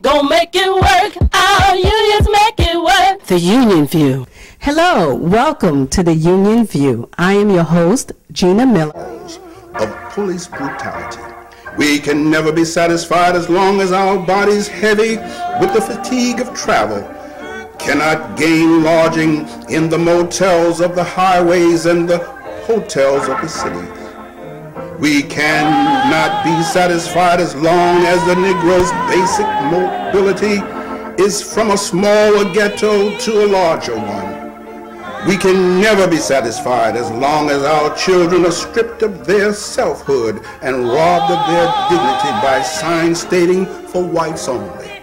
Gonna make it work. Our unions make it work. The Union View. Hello, welcome to the Union View. I am your host, Gina Miller. Of police brutality. We can never be satisfied as long as our bodies heavy with the fatigue of travel, cannot gain lodging in the motels of the highways and the hotels of the cities. We cannot be satisfied as long as the Negro's basic mobility is from a smaller ghetto to a larger one. We can never be satisfied as long as our children are stripped of their selfhood and robbed of their dignity by signs stating for whites only.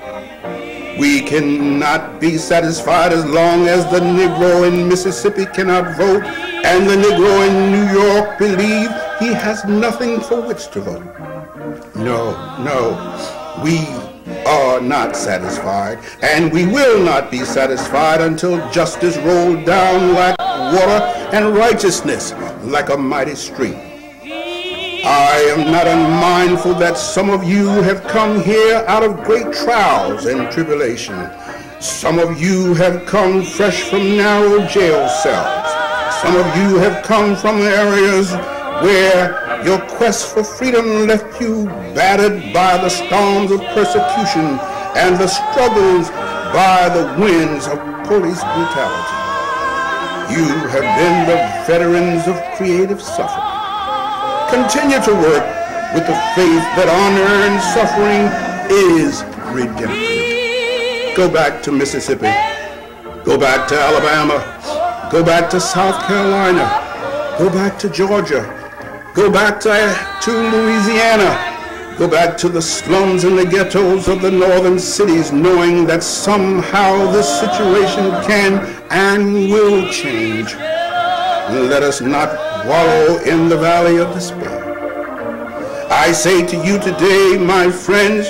We cannot be satisfied as long as the Negro in Mississippi cannot vote and the Negro in New York believe he has nothing for which to vote. No, we are not satisfied, and we will not be satisfied until justice rolls down like water and righteousness like a mighty stream. I am not unmindful that some of you have come here out of great trials and tribulation. Some of you have come fresh from narrow jail cells. Some of you have come from areas where your quest for freedom left you battered by the storms of persecution and the struggles by the winds of police brutality. You have been the veterans of creative suffering. Continue to work with the faith that honor and suffering is redemptive. Go back to Mississippi. Go back to Alabama. Go back to South Carolina. Go back to Georgia. Go back to Louisiana. Go back to the slums and the ghettos of the northern cities, knowing that somehow this situation can and will change. Let us not wallow in the valley of despair. I say to you today, my friends,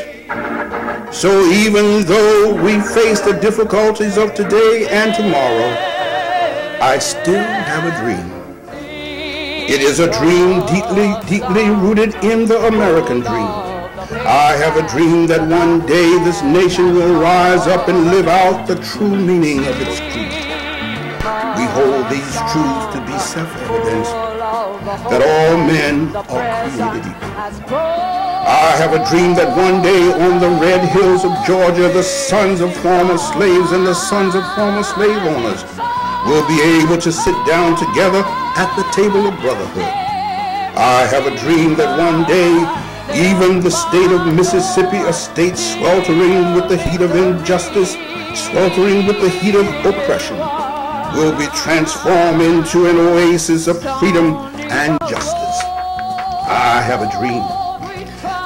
so even though we face the difficulties of today and tomorrow, I still have a dream. It is a dream deeply rooted in the American dream. I have a dream that one day this nation will rise up and live out the true meaning of its creed. We hold these truths to be self-evident, that all men are created equal. I have a dream that one day on the red hills of Georgia, the sons of former slaves and the sons of former slave owners will be able to sit down together at the table of brotherhood. I have a dream that one day even the state of Mississippi, a state sweltering with the heat of injustice, sweltering with the heat of oppression, will be transformed into an oasis of freedom and justice. I have a dream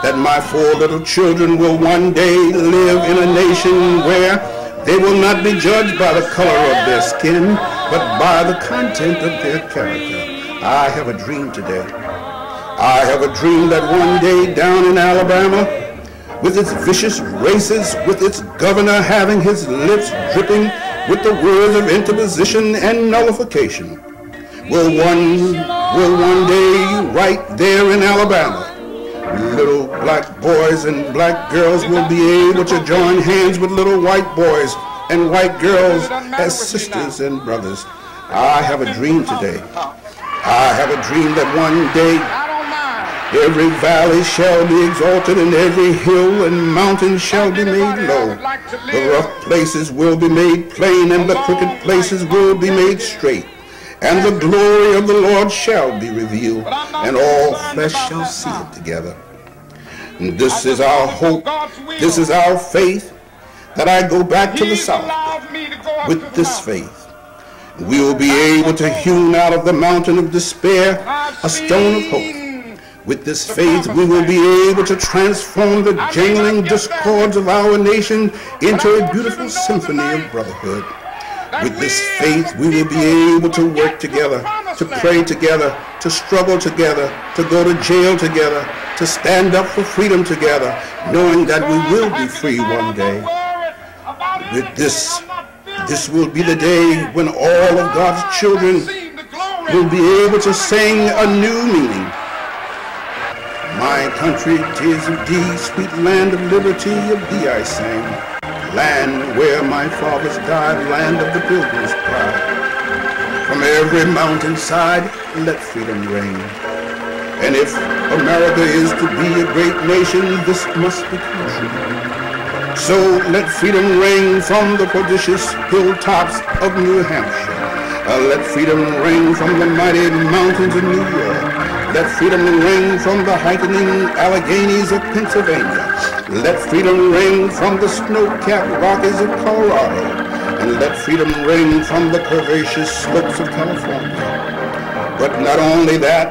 that my 4 little children will one day live in a nation where they will not be judged by the color of their skin, but by the content of their character. I have a dream today. I have a dream that one day down in Alabama, with its vicious races, with its governor having his lips dripping with the words of interposition and nullification, will one day right there in Alabama, little black boys and black girls will be able to join hands with little white boys and white girls as sisters and brothers. I have a dream today. I have a dream that one day every valley shall be exalted and every hill and mountain shall be made low. The rough places will be made plain and the crooked places will be made straight. And the glory of the Lord shall be revealed, and all flesh shall see it together. And this is our hope, this is our faith, that I go back to the South with this faith. We will be able to hew out of the mountain of despair a stone of hope. With this faith, we will be able to transform the jangling discords of our nation into a beautiful symphony of brotherhood. With this faith, we will be able to work together, to pray together, to struggle together, to go to jail together, to stand up for freedom together, knowing that we will be free one day. With this will be the day when all of God's children will be able to sing a new meaning. My country, 'tis of thee, sweet land of liberty, of thee I sing. Land where my fathers died, land of the pilgrim's pride. From every mountainside, let freedom ring. And if America is to be a great nation, this must become true. So let freedom ring from the prodigious hilltops of New Hampshire. Let freedom ring from the mighty mountains of New York. Let freedom ring from the heightening Alleghenies of Pennsylvania. Let freedom ring from the snow-capped Rockies of Colorado. And let freedom ring from the curvaceous slopes of California. But not only that,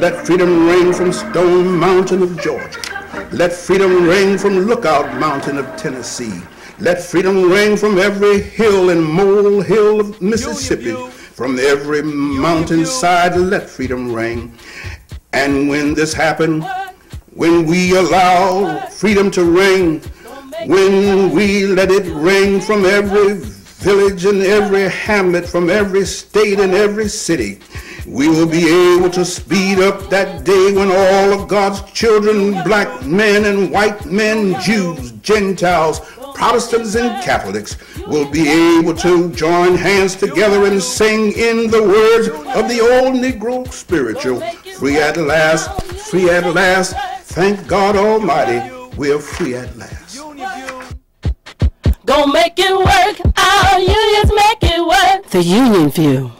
let freedom ring from Stone Mountain of Georgia. Let freedom ring from Lookout Mountain of Tennessee. Let freedom ring from every hill and molehill of Mississippi. From every mountainside, let freedom ring. And when this happens, when we allow freedom to ring, when we let it ring from every village and every hamlet, from every state and every city, we will be able to speed up that day when all of God's children, black men and white men, Jews, Gentiles, Protestants and Catholics, will be able to join hands together and sing in the words of the old Negro spiritual, free at last, free at last, thank God Almighty, we're free at last. Gonna make it work, our unions make it work. The Union View.